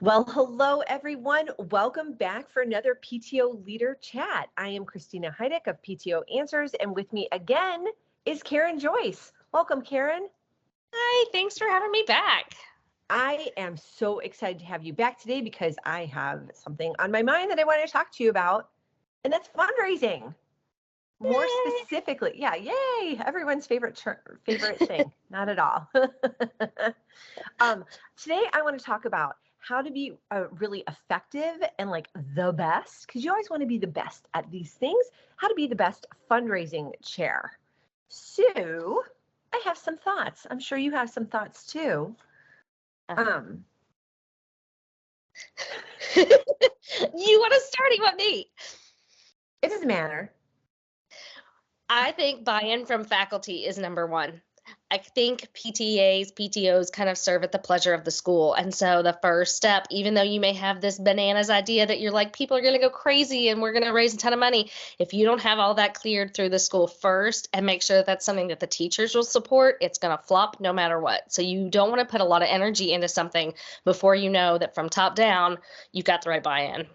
Well, hello, everyone. Welcome back for another PTO Leader Chat. I am Christina Heidick of PTO Answers, and with me again is Karen Joyce. Welcome, Karen. Hi, thanks for having me back. I am so excited to have you back today because I have something on my mind that I want to talk to you about, and that's fundraising. More specifically, yay! Everyone's favorite thing. Not at all. Today, I want to talk about how to be really effective and like the best, because you always want to be the best at these things. How to be the best fundraising chair. So, I have some thoughts. I'm sure you have some thoughts too. You want to start? You want me? It doesn't matter. I think buy-in from faculty is number one. I think PTAs, PTOs kind of serve at the pleasure of the school. And so the first step, even though you may have this bananas idea that you're like, people are going to go crazy and we're going to raise a ton of money, if you don't have all that cleared through the school first and make sure that that's something that the teachers will support, it's going to flop no matter what. So you don't want to put a lot of energy into something before you know that from top down, you've got the right buy-in.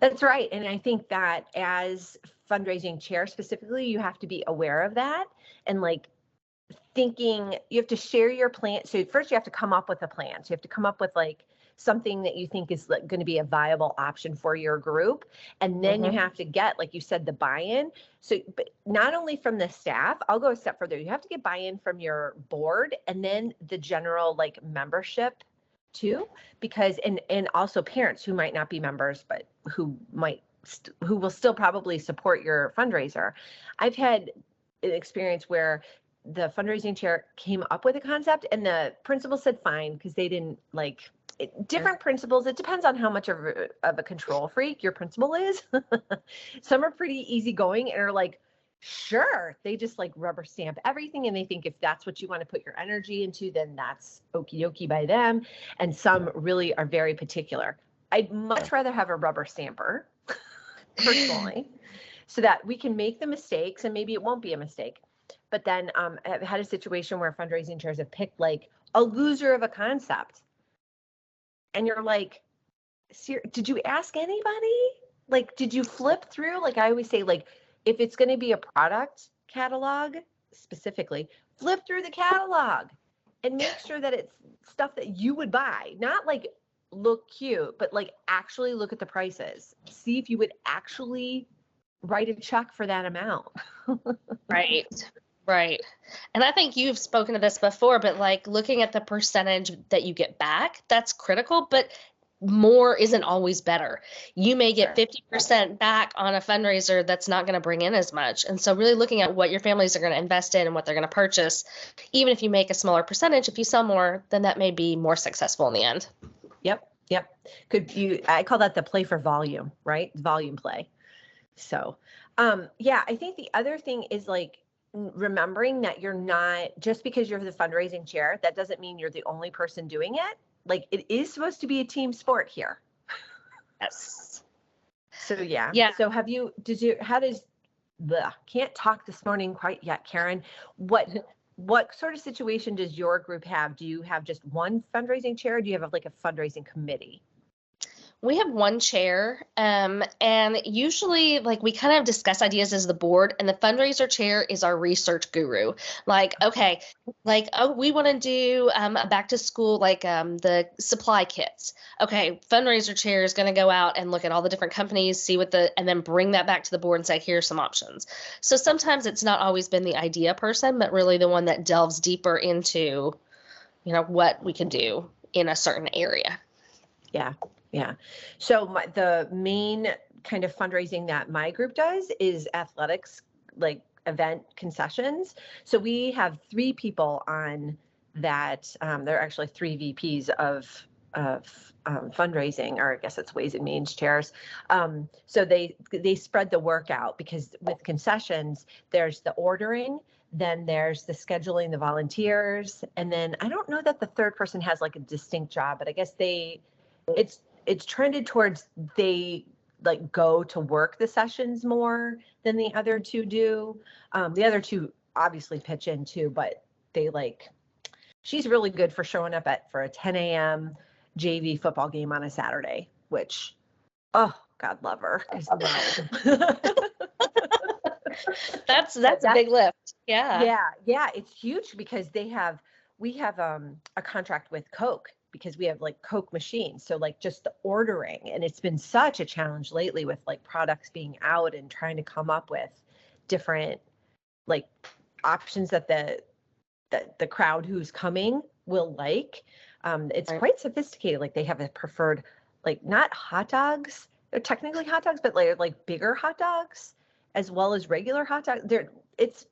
That's right. And I think that as fundraising chair specifically, you have to be aware of that and like thinking you have to share your plan. So first you have to come up with a plan. So you have to come up with like something that you think is going to be a viable option for your group. And then you have to get, like you said, the buy-in. So but not only from the staff, I'll go a step further. You have to get buy-in from your board and then the general like membership too, because and also parents who might not be members, but who will still probably support your fundraiser. I've had an experience where the fundraising chair came up with a concept and the principal said fine because they didn't like different principals. It depends on how much of a control freak your principal is. Some are pretty easygoing and are like, sure, they just like rubber stamp everything and they think if that's what you want to put your energy into, then that's okie dokie by them. And some really are very particular. I'd much rather have a rubber stamper personally so that we can make the mistakes and maybe it won't be a mistake. But then I've had a situation where fundraising chairs have picked like a loser of a concept. And you're like, did you ask anybody? Like, did you flip through? Like I always say, like, if it's going to be a product catalog specifically, flip through the catalog and make sure that it's stuff that you would buy, not like look cute, but like actually look at the prices. See if you would actually write a check for that amount. Right. And I think you've spoken to this before, but like looking at the percentage that you get back, that's critical, but more isn't always better. You may get 50% back on a fundraiser that's not going to bring in as much. And so really looking at what your families are going to invest in and what they're going to purchase, even if you make a smaller percentage, if you sell more, then that may be more successful in the end. Yep. I call that the play for volume, right? Volume play. So, I think the other thing is like remembering that you're not, just because you're the fundraising chair, that doesn't mean you're the only person doing it. Like it is supposed to be a team sport here. Yes. So yeah. So can't talk this morning quite yet, Karen. What sort of situation does your group have? Do you have just one fundraising chair? Or do you have like a fundraising committee? We have one chair, and usually like we kind of discuss ideas as the board, and the fundraiser chair is our research guru. Like, okay, like, oh, we want to do a back to school, like the supply kits. Okay, fundraiser chair is going to go out and look at all the different companies, see and then bring that back to the board and say, here's some options. So sometimes it's not always been the idea person, but really the one that delves deeper into, what we can do in a certain area. Yeah. So the main kind of fundraising that my group does is athletics, like event concessions. So we have 3 people on that. There are actually 3 VPs of fundraising, or I guess it's ways and means chairs. So they spread the work out because with concessions, there's the ordering, then there's the scheduling, the volunteers, and then I don't know that the third person has like a distinct job, but I guess it's trended towards they like go to work the sessions more than the other 2 do. The other 2 obviously pitch in too, but they she's really good for showing up for a 10 a.m. JV football game on a Saturday, which, oh, God love her. 'Cause no. That's a big lift. Yeah. Yeah, it's huge because we have a contract with Coke because we have like Coke machines. So like just the ordering, and it's been such a challenge lately with like products being out and trying to come up with different like options that the crowd who's coming will like. It's quite sophisticated. Like they have a preferred, like not hot dogs. They're technically hot dogs, but like bigger hot dogs as well as regular hot dogs. It's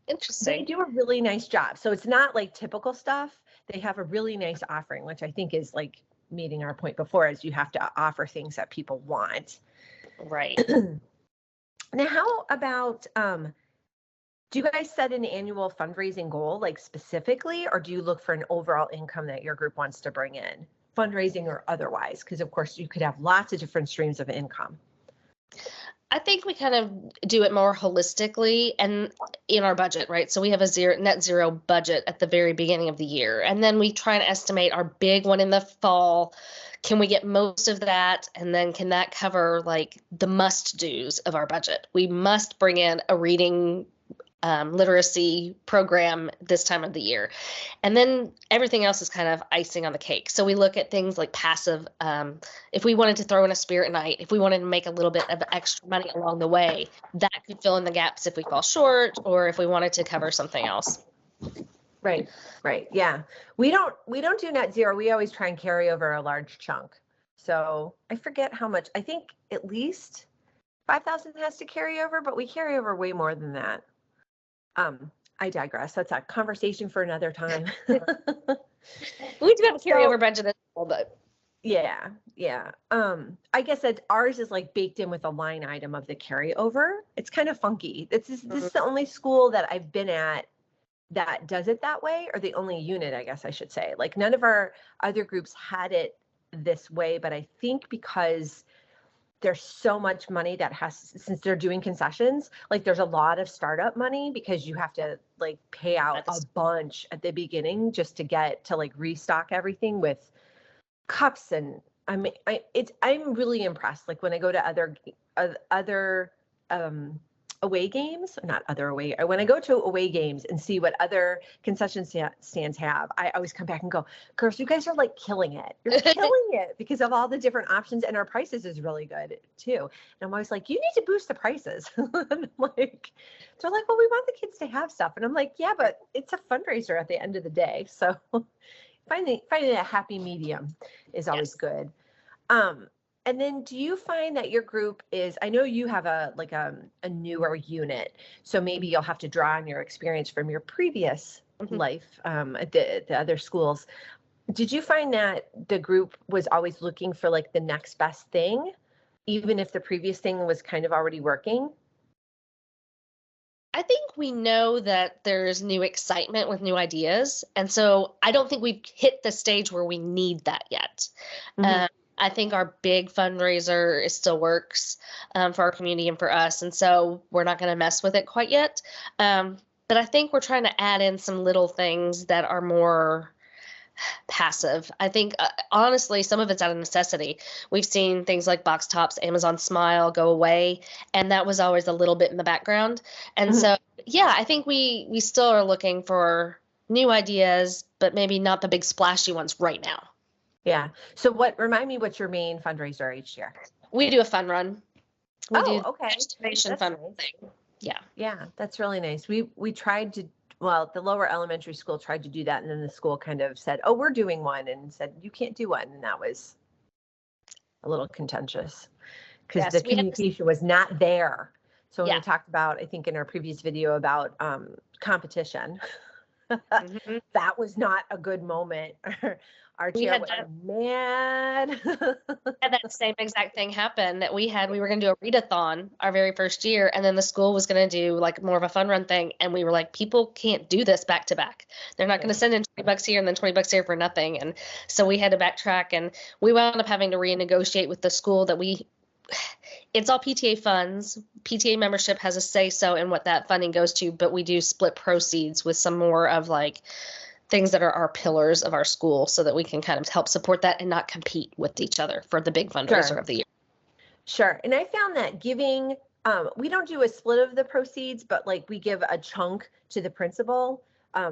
interesting. They do a really nice job. So it's not like typical stuff. They have a really nice offering, which I think is like meeting our point before, is you have to offer things that people want. Right. Now, how about, do you guys set an annual fundraising goal, like specifically, or do you look for an overall income that your group wants to bring in, fundraising or otherwise? Because of course you could have lots of different streams of income. I think we kind of do it more holistically and in our budget, right? So we have a net zero budget at the very beginning of the year. And then we try and estimate our big one in the fall. Can we get most of that? And then can that cover like the must do's of our budget? We must bring in a reading literacy program this time of the year. And then everything else is kind of icing on the cake. So we look at things like passive. If we wanted to throw in a spirit night, if we wanted to make a little bit of extra money along the way, that could fill in the gaps if we fall short or if we wanted to cover something else. Right. Yeah. We don't do net zero. We always try and carry over a large chunk. So I forget how much. I think at least 5,000 has to carry over, but we carry over way more than that. I digress. That's a conversation for another time. We do have a carryover budget as well, but yeah. I guess that ours is like baked in with a line item of the carryover. It's kind of funky. This is the only school that I've been at that does it that way, or the only unit, I guess I should say. Like none of our other groups had it this way, but I think because there's so much money that since they're doing concessions, like there's a lot of startup money because you have to like pay out a bunch at the beginning just to get to like restock everything with cups. And I'm really impressed. Like when I go to other away games, not other away, when I go to away games and see what other concession stands have, I always come back and go, girls, you guys are like killing it. You're killing it because of all the different options, and our prices is really good too. And I'm always like, you need to boost the prices. And like, they're like, well, we want the kids to have stuff. And I'm like, yeah, but it's a fundraiser at the end of the day. So finding a happy medium is always good. And then do you find that your group is, I know you have a newer unit, so maybe you'll have to draw on your experience from your previous life at the other schools. Did you find that the group was always looking for like the next best thing, even if the previous thing was kind of already working? I think we know that there's new excitement with new ideas. And so I don't think we've hit the stage where we need that yet. I think our big fundraiser still works for our community and for us. And so we're not going to mess with it quite yet. But I think we're trying to add in some little things that are more passive. I think, honestly, some of it's out of necessity. We've seen things like Box Tops, Amazon Smile go away, and that was always a little bit in the background. And so, yeah, I think we still are looking for new ideas, but maybe not the big splashy ones right now. Yeah. So remind me what's your main fundraiser each year? We do a fun run. We do okay. Destination fun thing. Yeah. Yeah, that's really nice. We tried to, well, the lower elementary school tried to do that, and then the school kind of said, oh, we're doing one, and said, you can't do one. And that was a little contentious because the communication was not there. So when we talked about, I think in our previous video about competition, that was not a good moment. Our chair was mad. Had that same exact thing happen that we were going to do a readathon our very first year, and then the school was going to do like more of a fun run thing, and we were like, people can't do this back to back. They're not going to send in $20 here and then $20 here for nothing. And so we had to backtrack, and we wound up having to renegotiate with the school that it's all PTA funds. PTA membership has a say so in what that funding goes to, but we do split proceeds with some more of like things that are our pillars of our school so that we can kind of help support that and not compete with each other for the big fundraiser Sure. of the year. Sure. And I found that giving, we don't do a split of the proceeds, but like we give a chunk to the principal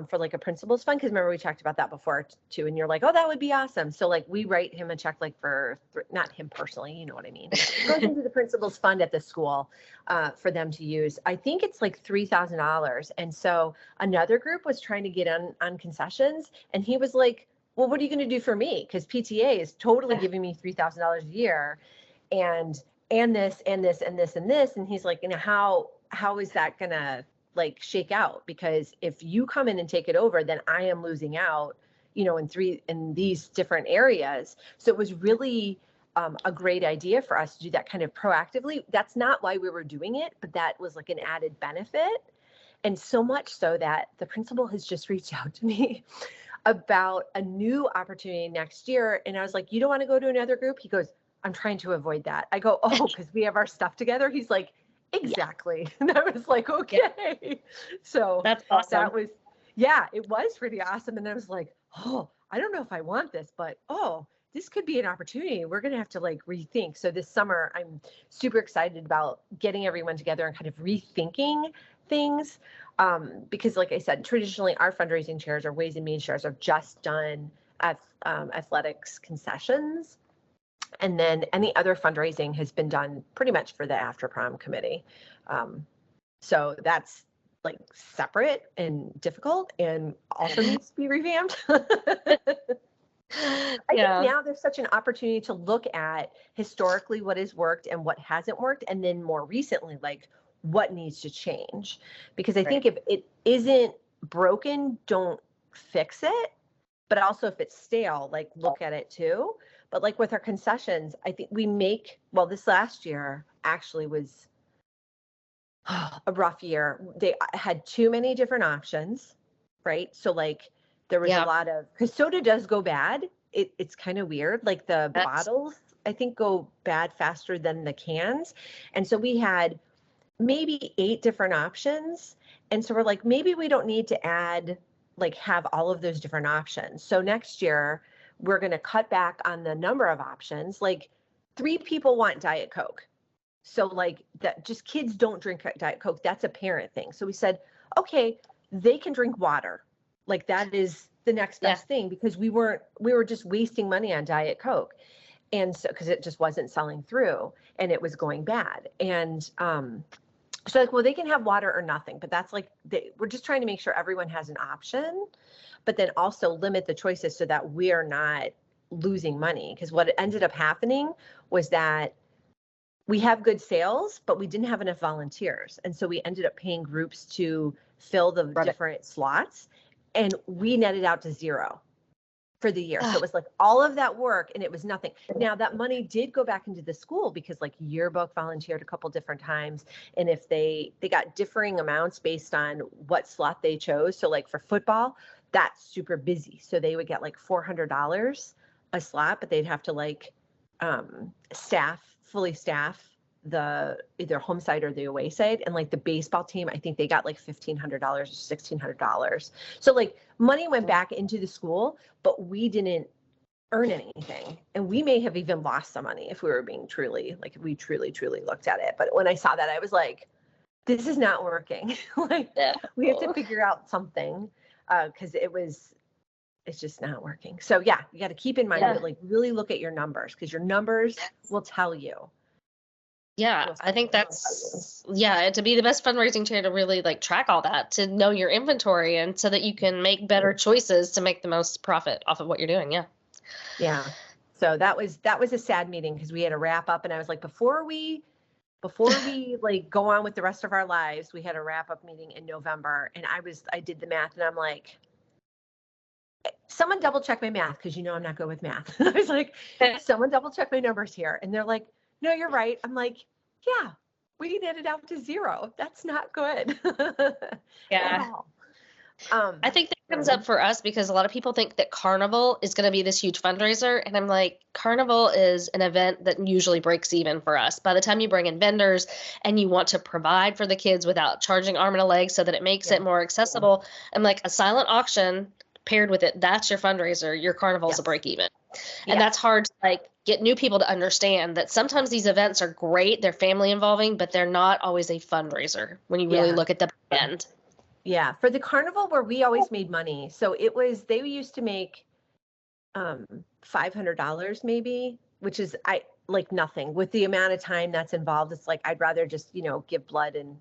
for like a principal's fund. Because remember, we talked about that before too. And you're like, oh, that would be awesome. So like we write him a check like for, not him personally, you know what I mean? It goes into the principal's fund at the school for them to use. I think it's like $3,000. And so another group was trying to get on concessions. And he was like, well, what are you going to do for me? Because PTA is totally giving me $3,000 a year. And this and this and this and this. And he's like, you know, how is that gonna like shake out? Because if you come in and take it over, then I am losing out, you know, in these different areas. So it was really a great idea for us to do that kind of proactively. That's not why we were doing it, but that was like an added benefit. And so much so that the principal has just reached out to me about a new opportunity next year. And I was like, you don't want to go to another group? He goes, I'm trying to avoid that. I go, oh, because we have our stuff together. He's like, exactly. And I was like, okay. So that's awesome. That was, yeah, it was pretty awesome. And I was like, oh, I don't know if I want this, but oh, this could be an opportunity. We're going to have to like rethink. So this summer, I'm super excited about getting everyone together and kind of rethinking things. Because like I said, traditionally our fundraising chairs or ways and means chairs are just done at athletics concessions. And then any other fundraising has been done pretty much for the after prom committee. So that's like separate and difficult and also needs to be revamped. I think now there's such an opportunity to look at historically what has worked and what hasn't worked. And then more recently, like what needs to change. Because I think if it isn't broken, don't fix it. But also if it's stale, like look at it too. But like with our concessions, I think this last year actually was a rough year. They had too many different options, right? So like there was a lot of, because soda does go bad. It's kind of weird. Like the bottles, I think, go bad faster than the cans. And so we had maybe 8 different options. And so we're like, maybe we don't need to have all of those different options. So next year, we're going to cut back on the number of options. Like 3 people want Diet Coke. So like that, just kids don't drink Diet Coke. That's a parent thing. So we said, okay, they can drink water. Like that is the next best thing, because we were just wasting money on Diet Coke. And so, cause it just wasn't selling through and it was going bad. And, so like, well, they can have water or nothing, but that's like, we're just trying to make sure everyone has an option, but then also limit the choices so that we're not losing money. Because what ended up happening was that we have good sales, but we didn't have enough volunteers. And so we ended up paying groups to fill the different slots, and we netted out to 0 for the year. So it was like all of that work and it was nothing. Now that money did go back into the school because like yearbook volunteered a couple different times. And if they got differing amounts based on what slot they chose. So like for football, that's super busy. So they would get like $400 a slot, but they'd have to like fully staff the either home side or the away side. And like the baseball team, I think they got like $1,500 or $1,600. So like money went back into the school, but we didn't earn anything. And we may have even lost some money if we were being truly looked at it. But when I saw that, I was like, this is not working. We have to figure out something because it's just not working. So yeah, you got to keep in mind that like really look at your numbers, because your numbers will tell you. Yeah, I think that's, to be the best fundraising chair, to really like track all that, to know your inventory, and so that you can make better choices to make the most profit off of what you're doing. Yeah. So that was a sad meeting, because we had to wrap up, and I was like, before we like go on with the rest of our lives, we had a wrap up meeting in November, and I did the math, and I'm like, someone double check my math, because I'm not good with math. I was like, someone double check my numbers here. And they're like, no, you're right. I'm like, yeah, we netted out to 0. That's not good. Yeah. I think that comes up for us because a lot of people think that Carnival is going to be this huge fundraiser. And I'm like, Carnival is an event that usually breaks even for us. By the time you bring in vendors and you want to provide for the kids without charging arm and a leg so that it makes it more accessible, I'm like, a silent auction paired with it, that's your fundraiser. Your carnival is a break even. And Yes. that's hard to like get new people to understand that sometimes these events are great. They're family involving, but they're not always a fundraiser when you really look at the end. Yeah. For the carnival where we always made money. So they used to make $500 maybe, which is like nothing with the amount of time that's involved. It's like, I'd rather just, give blood and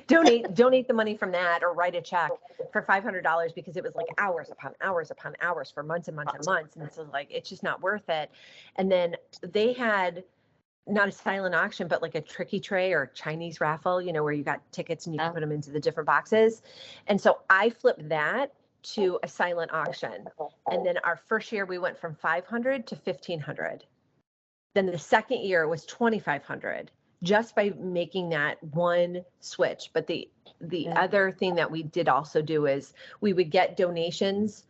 donate the money from that or write a check for $500 because it was like hours upon hours upon hours for months and months and months. And so like, it's just not worth it. And then they had not a silent auction, but like a tricky tray or Chinese raffle, where you got tickets and you can put them into the different boxes. And so I flipped that to a silent auction. And then our first year we went from 500 to 1,500. Then the second year was 2,500 just by making that one switch. But the other thing that we did also do is we would get donations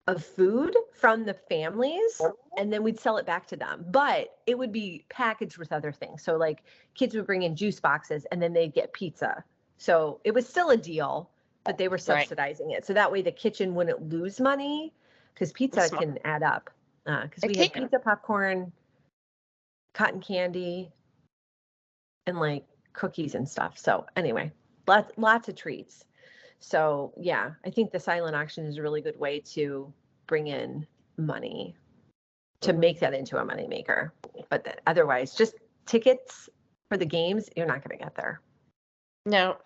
of food from the families and then we'd sell it back to them, but it would be packaged with other things. So like kids would bring in juice boxes and then they'd get pizza. So it was still a deal, but they were subsidizing it. So that way the kitchen wouldn't lose money because pizza can add up. Because we had pizza, popcorn, cotton candy, and like cookies and stuff. So anyway, lots of treats. So yeah, I think the silent auction is a really good way to bring in money to make that into a moneymaker. But otherwise, just tickets for the games, you're not going to get there. No.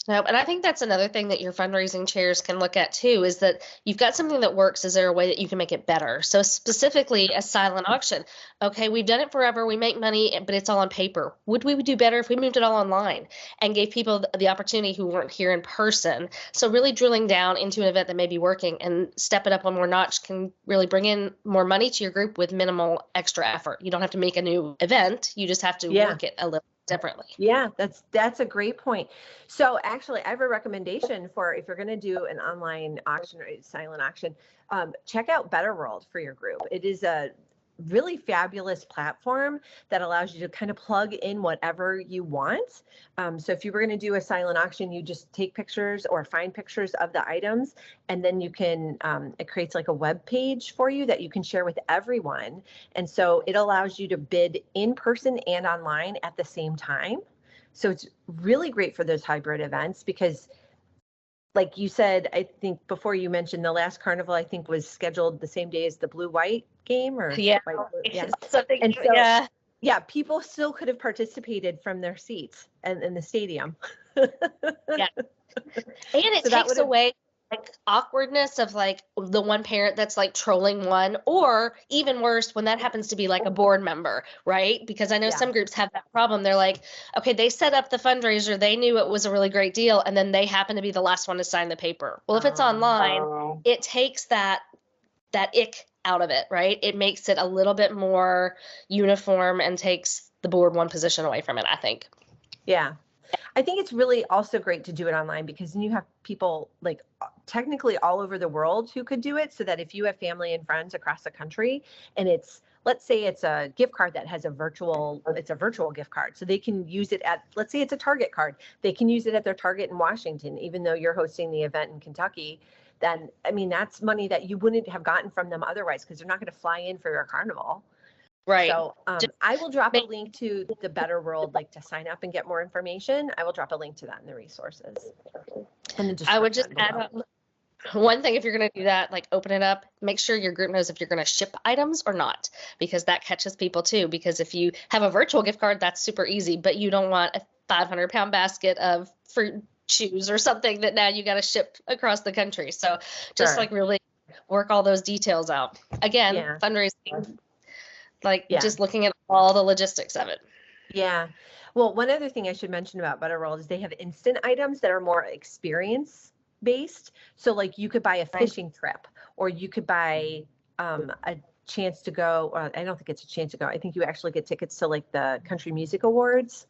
And I think that's another thing that your fundraising chairs can look at too, is that you've got something that works. Is there a way that you can make it better? So specifically a silent auction. Okay, we've done it forever. We make money, but it's all on paper. Would we do better if we moved it all online and gave people the opportunity who weren't here in person? So really drilling down into an event that may be working and step it up one more notch can really bring in more money to your group with minimal extra effort. You don't have to make a new event. You just have to work it a little differently. Yeah, that's a great point. So actually, I have a recommendation for if you're going to do an online auction or a silent auction, check out Better World for your group. It is a really fabulous platform that allows you to kind of plug in whatever you want. So if you were going to do a silent auction, you just take pictures or find pictures of the items, and then you can, it creates like a web page for you that you can share with everyone. And so it allows you to bid in person and online at the same time. So it's really great for those hybrid events because like you said, I think before you mentioned the last carnival, I think was scheduled the same day as the blue-white game or white-blue. And so, yeah, people still could have participated from their seats and in the stadium. And it takes away like awkwardness of like the one parent that's like trolling one, or even worse when that happens to be like a board member, right? Because I know some groups have that problem. They're like, okay, they set up the fundraiser, they knew it was a really great deal, and then they happen to be the last one to sign the paper. Well, if it's online, it takes that ick out of it, right? It makes it a little bit more uniform and takes the board one position away from it, I think. Yeah. I think it's really also great to do it online because then you have people like technically all over the world who could do it, so that if you have family and friends across the country and it's, let's say it's a gift card that has it's a virtual gift card. So they can use it at, let's say it's a Target card. They can use it at their Target in Washington, even though you're hosting the event in Kentucky. Then, I mean, that's money that you wouldn't have gotten from them otherwise because they're not going to fly in for your carnival. Right. So I will drop a link to the Better World, like to sign up and get more information. I will drop a link to that in the resources. And then I would just add one thing, if you're going to do that, like open it up, make sure your group knows if you're going to ship items or not, because that catches people too. Because if you have a virtual gift card, that's super easy, but you don't want a 500-pound basket of fruit shoes or something that now you got to ship across the country. So just like really work all those details out. Again, fundraising. Just looking at all the logistics of it. Yeah. Well, one other thing I should mention about Better World is they have instant items that are more experience based. So like you could buy a fishing trip, or you could buy a chance to go. I don't think it's a chance to go. I think you actually get tickets to like the Country Music Awards.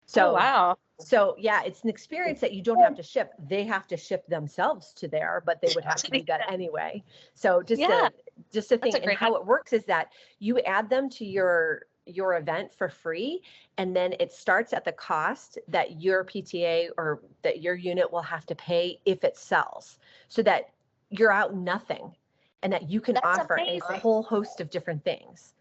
So wow. So yeah, it's an experience that you don't have to ship. They have to ship themselves to there, but they would have to do that anyway. So just a thing. And how it works is that you add them to your event for free, and then it starts at the cost that your PTA or that your unit will have to pay if it sells. So that you're out nothing, and that you can That's offer amazing. a whole host of different things.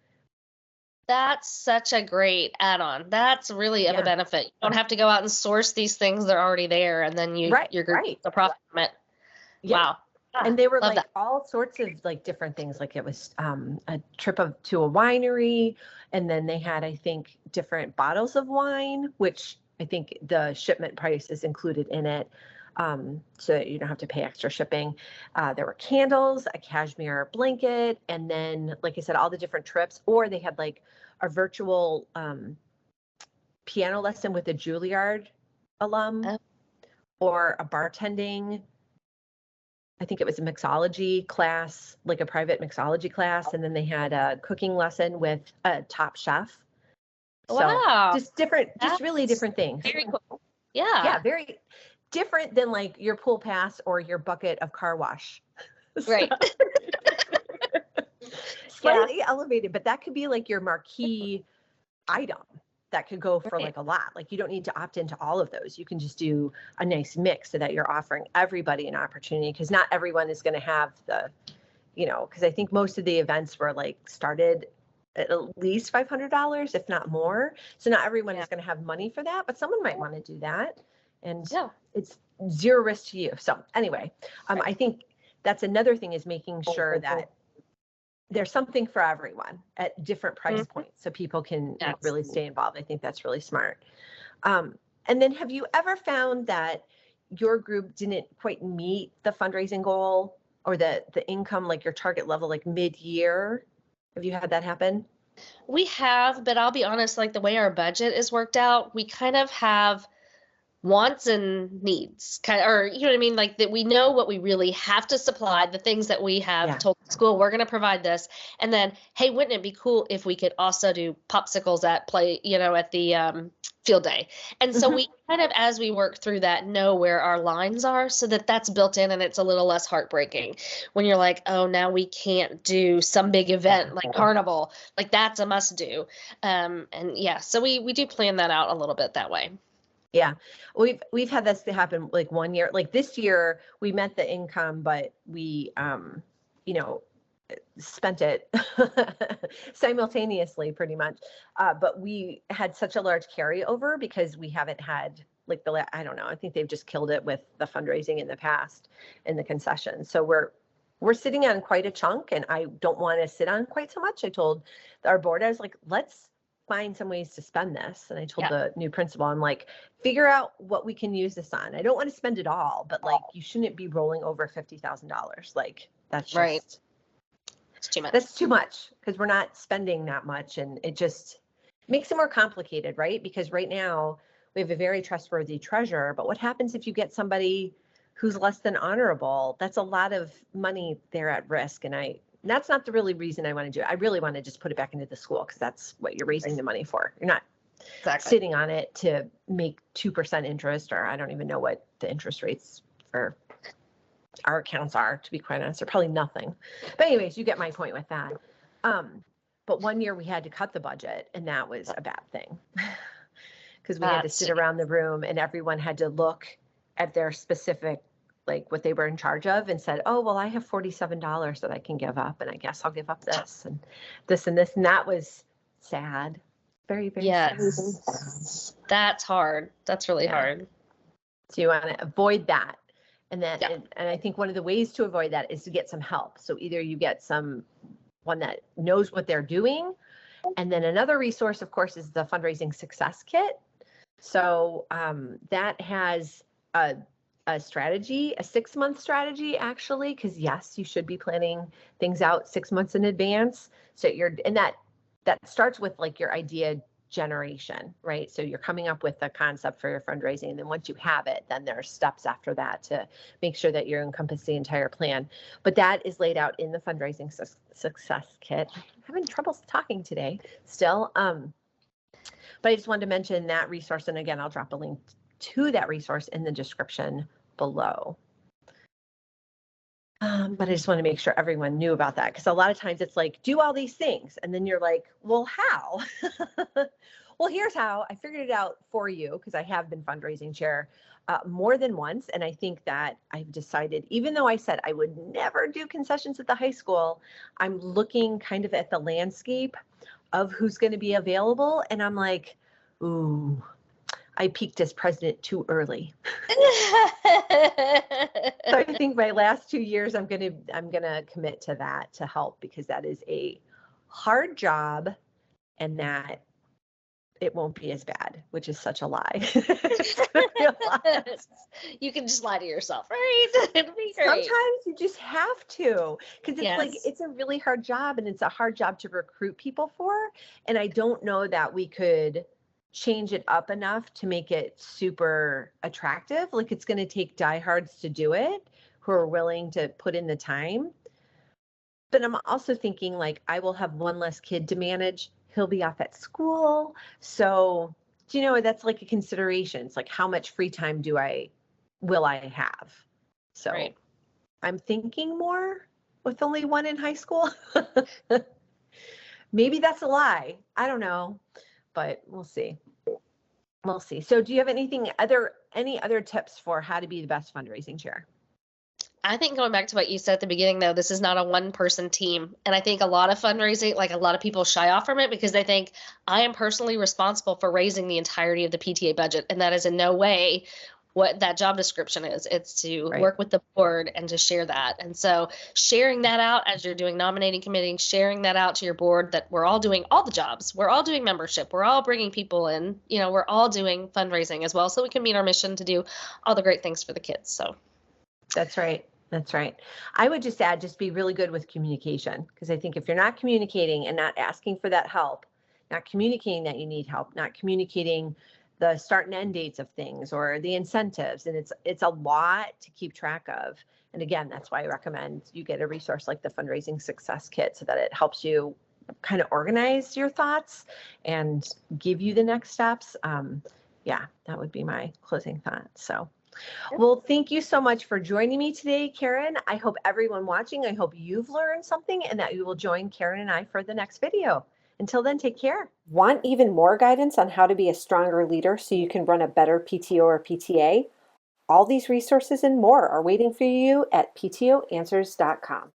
That's such a great add-on. That's really of a benefit. You don't have to go out and source these things. They're already there. And then your group gets a profit from it. Yeah. Wow. And they were Love like that. all sorts of like different things. Like it was a trip to a winery, and then they had, I think, different bottles of wine, which I think the shipment price is included in it, so that you don't have to pay extra shipping. There were candles, a cashmere blanket, and then, like I said, all the different trips. Or they had like a virtual piano lesson with a Juilliard alum, or a bartending. I think it was a mixology class, like a private mixology class. And then they had a cooking lesson with a top chef. So Wow. just really different things. Very cool. Yeah. Yeah, very different than like your pool pass or your bucket of car wash. Right. Slightly elevated, but that could be like your marquee item. That could go for like a lot. Like you don't need to opt into all of those. You can just do a nice mix so that you're offering everybody an opportunity, because not everyone is going to have the, because I think most of the events were like started at least $500, if not more. So not everyone is going to have money for that, but someone might want to do that. And it's zero risk to you. So anyway, I think that's another thing, is making sure that there's something for everyone at different price points, so people can really stay involved. I think that's really smart. And then have you ever found that your group didn't quite meet the fundraising goal or the income, like your target level, like mid-year? Have you had that happen? We have, but I'll be honest, like the way our budget is worked out, we kind of have wants and needs, or you know what I mean, like that we know what we really have to supply, the things that we have told the school we're going to provide this, and then hey, wouldn't it be cool if we could also do popsicles at the field day? And so we kind of, as we work through that, know where our lines are, so that that's built in, and it's a little less heartbreaking when you're like, oh, now we can't do some big event like carnival, like that's a must do. And so we do plan that out a little bit that way. Yeah, we've had this happen like one year. Like this year, we met the income, but we, spent it simultaneously pretty much. But we had such a large carryover because we haven't had like I don't know, I think they've just killed it with the fundraising in the past and the concessions. So we're sitting on quite a chunk, and I don't want to sit on quite so much. I told our board, I was like, let's find some ways to spend this. And I told the new principal, I'm like, figure out what we can use this on. I don't want to spend it all, but like, you shouldn't be rolling over $50,000. Like that's just, it's too much. That's too much, because we're not spending that much. And it just makes it more complicated, right? Because right now we have a very trustworthy treasurer, but what happens if you get somebody who's less than honorable? That's a lot of money there at risk. And that's not the really reason I want to do it. I really want to just put it back into the school, because that's what you're raising the money for. You're not sitting on it to make 2% interest, or I don't even know what the interest rates for our accounts are, to be quite honest. They're probably nothing. But anyways, you get my point with that. But one year we had to cut the budget, and that was a bad thing, because we had to sit around the room and everyone had to look at their specific, like what they were in charge of, and said, oh, well, I have $47 that I can give up, and I guess I'll give up this and this and this. And that was sad. Very, very sad. That's hard. That's really hard. So you want to avoid that. And then, and I think one of the ways to avoid that is to get some help. So either you get someone that knows what they're doing. And then another resource, of course, is the Fundraising Success Kit. So that has a strategy, a 6-month strategy, actually, because yes, you should be planning things out 6 months in advance. So that starts with like your idea generation, right? So you're coming up with a concept for your fundraising. And then once you have it, then there are steps after that to make sure that you encompass the entire plan. But that is laid out in the Fundraising Success Kit. I'm having trouble talking today still. But I just wanted to mention that resource. And again, I'll drop a link to that resource in the description below. But I just want to make sure everyone knew about that, because a lot of times it's like, do all these things. And then you're like, well, how? Well, here's how. I figured it out for you, because I have been fundraising chair. more than once. And I think that I've decided, even though I said I would never do concessions at the high school, I'm looking kind of at the landscape of who's going to be available. And I'm like, ooh, I peaked as president too early. So I think my last 2 years, I'm gonna commit to that to help, because that is a hard job, and that it won't be as bad, which is such a lie. It's gonna be a lot. You can just lie to yourself, right? It'll be great. Sometimes you just have to, because it's like, Yes. it's a really hard job, and it's a hard job to recruit people for. And I don't know that we could change it up enough to make it super attractive. Like, it's going to take diehards to do it, who are willing to put in the time. But I'm also thinking, like, I will have one less kid to manage. He'll be off at school. So, that's like a consideration. It's like, how much free time will I have? So Right. I'm thinking more with only one in high school. Maybe that's a lie. I don't know, but we'll see. We'll see. So do you have any other tips for how to be the best fundraising chair? I think going back to what you said at the beginning, though, this is not a one-person team. And I think a lot of fundraising, like a lot of people shy off from it because they think I am personally responsible for raising the entirety of the PTA budget. And that is in no way what that job description is. It's to Right. work with the board and to share that. And so sharing that out as you're doing nominating committee, sharing that out to your board, that we're all doing all the jobs. We're all doing membership. We're all bringing people in. We're all doing fundraising as well, so we can meet our mission to do all the great things for the kids. So that's right. That's right. I would just add, just be really good with communication, because I think if you're not communicating and not asking for that help, not communicating that you need help, not communicating the start and end dates of things or the incentives, and it's a lot to keep track of. And again, that's why I recommend you get a resource like the Fundraising Success Kit, so that it helps you kind of organize your thoughts and give you the next steps. Yeah, that would be my closing thought. So. Well, thank you so much for joining me today, Karen. I hope everyone watching, I hope you've learned something and that you will join Karen and I for the next video. Until then, take care. Want even more guidance on how to be a stronger leader so you can run a better PTO or PTA? All these resources and more are waiting for you at ptoanswers.com.